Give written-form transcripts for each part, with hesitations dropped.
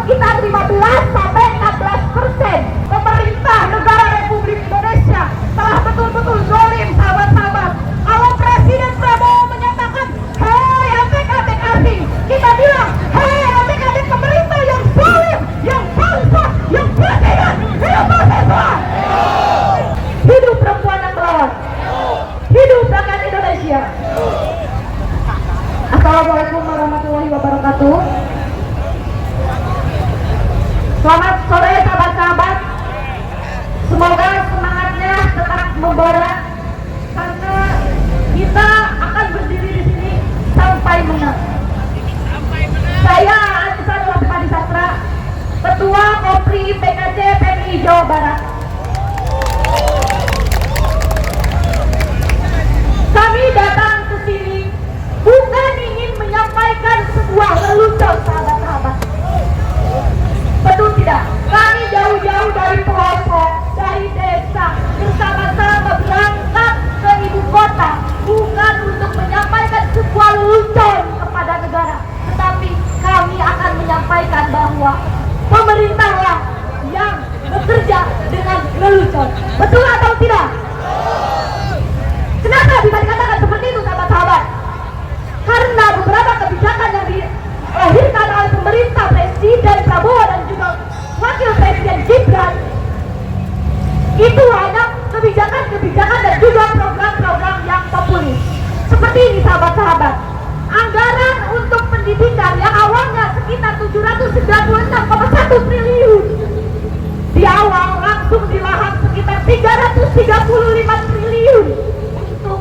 sekitar 15 sampai 16%. Pemerintah negara Republik Indonesia telah betul-betul zalim, sahabat-sahabat. Kalau Presiden Prabowo menyatakan, hei adik-adik, kita bilang, hei adik-adik pemerintah yang zalim, yang bangsat, yang bajingan. Hidup mahasiswa! Hidup perempuan yang melawan! Hidup rakyat Indonesia! Assalamualaikum warahmatullahi wabarakatuh. Selamat sore sahabat-sahabat. Semoga semangatnya tetap membara karena kita akan berdiri di sini sampai menang. Saya Anissa Nurhadi Sastra, Ketua Kopri PKC PMI Jawa Barat. Kami datang ke sini bukan ingin menyampaikan sebuah lelucon, sahabat-sahabat. Betul tidak? Kami jauh-jauh dari pelosok, dari desa, bersama-sama berangkat ke ibu kota, bukan untuk menyampaikan sebuah lelucon kepada negara, tetapi kami akan menyampaikan bahwa pemerintahlah yang bekerja dengan lelucon. Betul atau tidak? Kenapa bisa dikatakan seperti itu, sahabat-sahabat? Karena beberapa kebijakan yang dilahirkan oleh pemerintah Presiden Prabowo dan juga Wakil Presiden Gibran itu hanya kebijakan-kebijakan dan juga program-program yang populis. Seperti ini, sahabat-sahabat. Anggaran untuk pendidikan yang awalnya sekitar 796,1 triliun di awal langsung dilahap sekitar 335 triliun untuk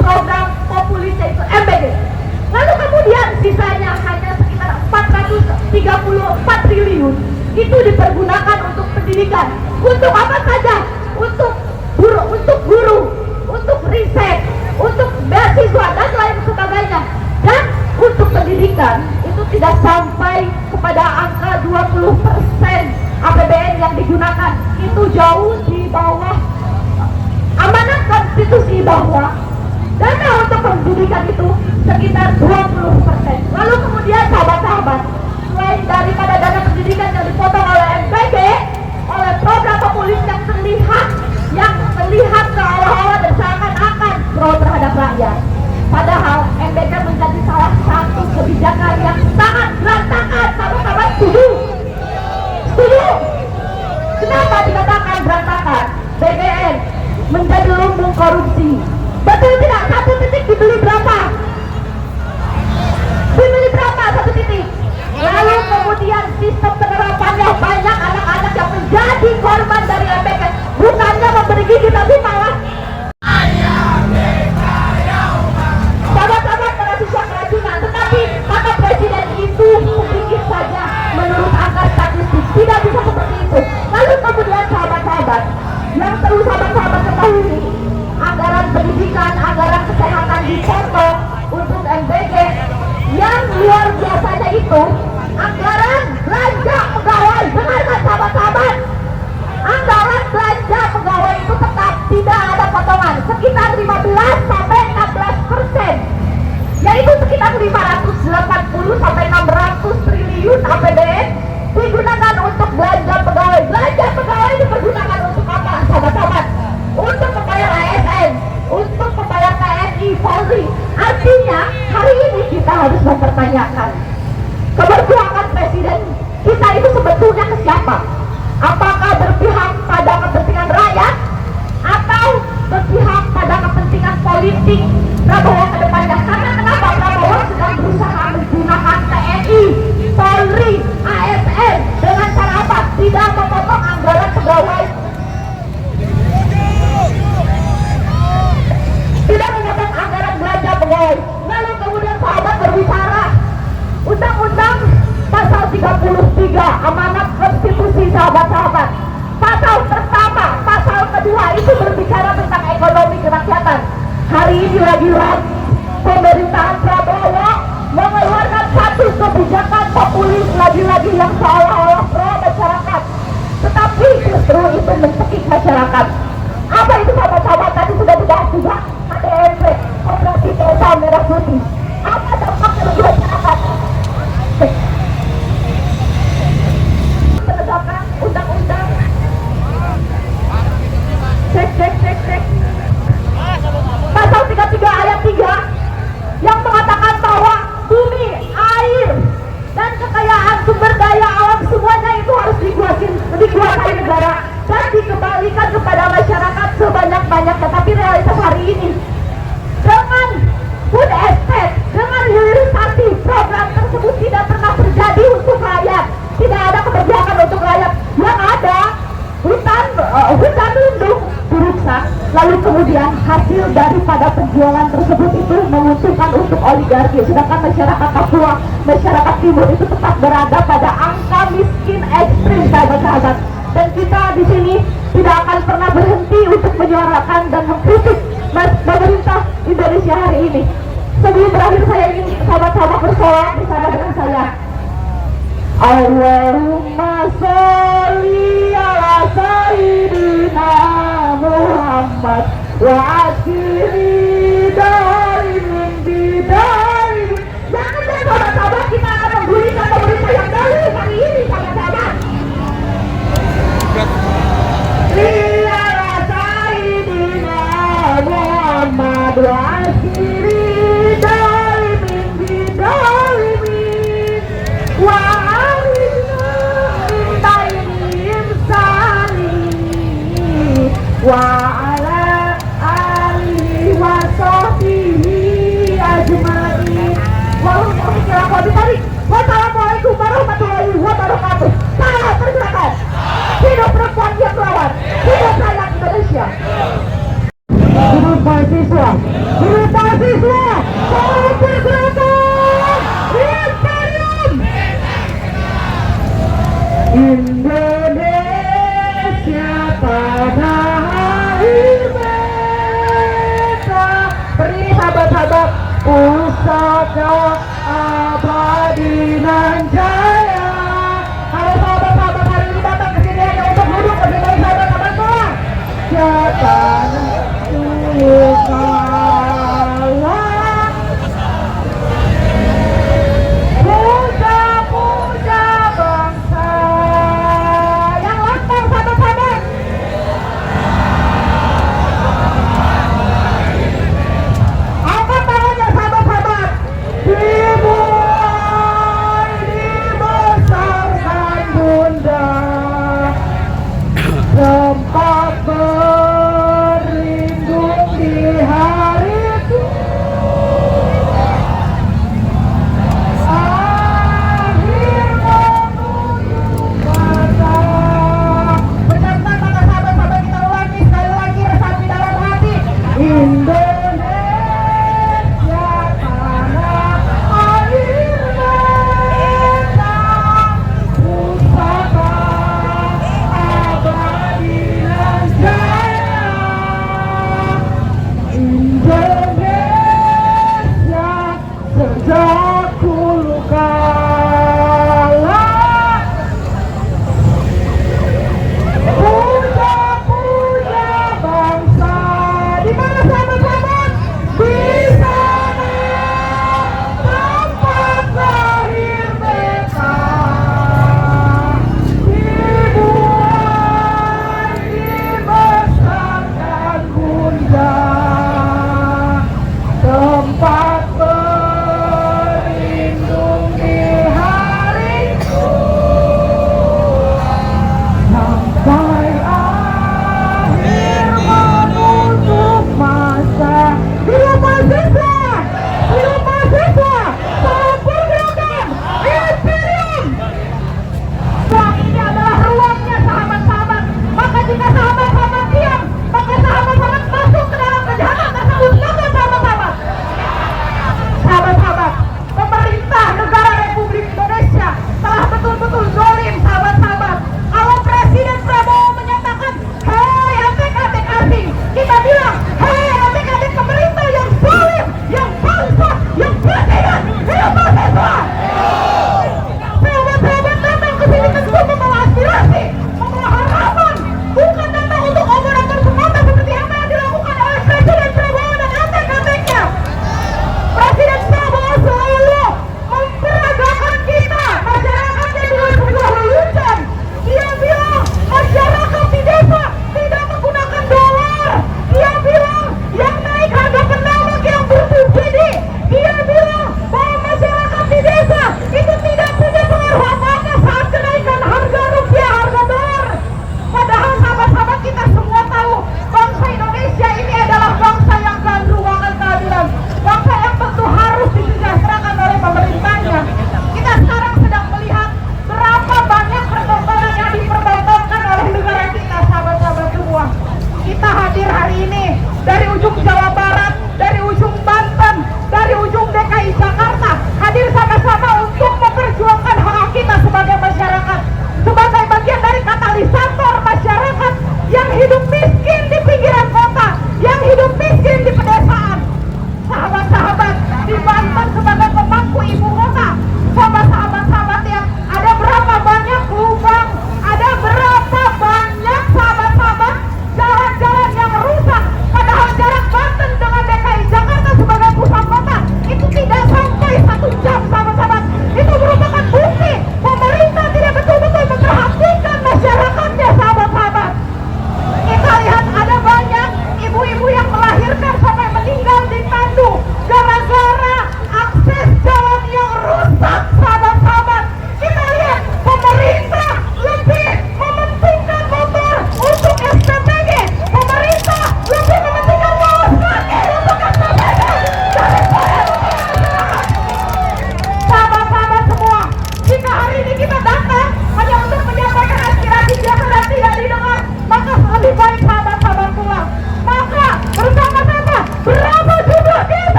program populis yaitu MBG. Lalu kemudian sisanya hanya sekitar 434 triliun itu dipergunakan untuk pendidikan. Untuk apa saja? Untuk guru, untuk riset, untuk beasiswa dan lain sebagainya. Dan untuk pendidikan itu tidak sampai kepada angka 20% APBN yang digunakan. Itu jauh di bawah amanat konstitusi bahwa dana untuk pendidikan itu sekitar 20%. Lalu kemudian sahabat-sahabat, selain daripada dana pendidikan yang dipotong oleh MBG, oleh program populis yang terlihat seolah-olah dan seakan-akan pro terhadap rakyat. Padahal MBG menjadi salah satu kebijakan yang sangat berantakan. Sahabat-sahabat setuju? Setuju? Kenapa dikatakan berantakan? BBM menjadi lumbung korupsi. Betul tidak? Satu titik dibeli berapa? Dibeli berapa satu titik? Lalu kemudian sistem penerapannya banyak anak-anak yang menjadi korban dari MBG. Bukannya memberi gigi tapi malah sahabat-sahabat mahasiswa keracunan. Tetapi kata presiden itu sedikit saja menurut angka statistik. Tidak bisa seperti itu. Lalu kemudian sahabat-sahabat yang perlu sahabat-sahabat ketahui, anggaran pendidikan, anggaran kesehatan dipotong untuk MBG. Yang luar biasanya itu anggaran belanja pegawai. Dengarkan sahabat-sahabat, anggaran belanja pegawai itu tetap tidak ada potongan, sekitar 15 sampai 16%, yaitu sekitar 580 sampai 600 triliun APBN digunakan untuk belanja pegawai. Belanja pegawai dipergunakan untuk apa, sahabat-sahabat? Untuk membayar ASN, untuk membayar TNI, Polri. Artinya hari ini kita harus mempertanyakan keberpihakan presiden kita itu sebetulnya ke siapa? Apakah berpihak pada kepentingan rakyat atau berpihak pada kepentingan politik Prabowo ke depannya? Karena kenapa Prabowo sedang berusaha menggunakan TNI, Polri, ASN dengan cara apa? Tidak memotong anggaran pegawai, tidak memotong anggaran belanja pegawai. Lalu kemudian sahabat berbicara Undang-Undang Pasal 33 amanat konstitusi, sahabat-sahabat. Pasal pertama, pasal kedua itu berbicara tentang ekonomi kerakyatan. Hari ini lagi-lagi pemerintahan Prabowo mengeluarkan satu kebijakan populis lagi-lagi yang seolah-olah pro masyarakat, tetapi justru itu mencekik masyarakat. Apa itu, sahabat-sahabat? Tadi sudah dibahas juga. KDMP, Koperasi Desa Merah Putih. Apa dampaknya bagi masyarakat? daripada penjualan tersebut itu menguntungkan untuk oligarki, sedangkan masyarakat Papua, masyarakat Timur itu tetap berada pada angka miskin ekstrim, sahabat-sahabat. Dan kita di sini tidak akan pernah berhenti untuk menyuarakan dan mengkritik pemerintah Indonesia hari ini. Sebelum berakhir, saya ingin sahabat-sahabat bersolat bersama dengan saya. Allahumma sholli ala sayyidina Muhammad wa akhiri darimin bidarimin. Jangan deh sahabat-sahabat, kita akan menggulingkan pemerintah yang baru kali ini, sahabat-sahabat. Ala sayyidina Muhammad wa akhiri darimin bidarimin wa wa ala alihi wa sahbihi ajma'in. Wassalamualaikum warahmatullahi wabarakatuh. Salam pergerakan. Hidup perempuan yang melawan. Hidup rakyat Indonesia. Hidup mahasiswa. Hidup mahasiswa. Salam pergerakan. Imperium. Indonesia tanah air beta. Berdiri sahabat-sahabat. Pusaka abadi nan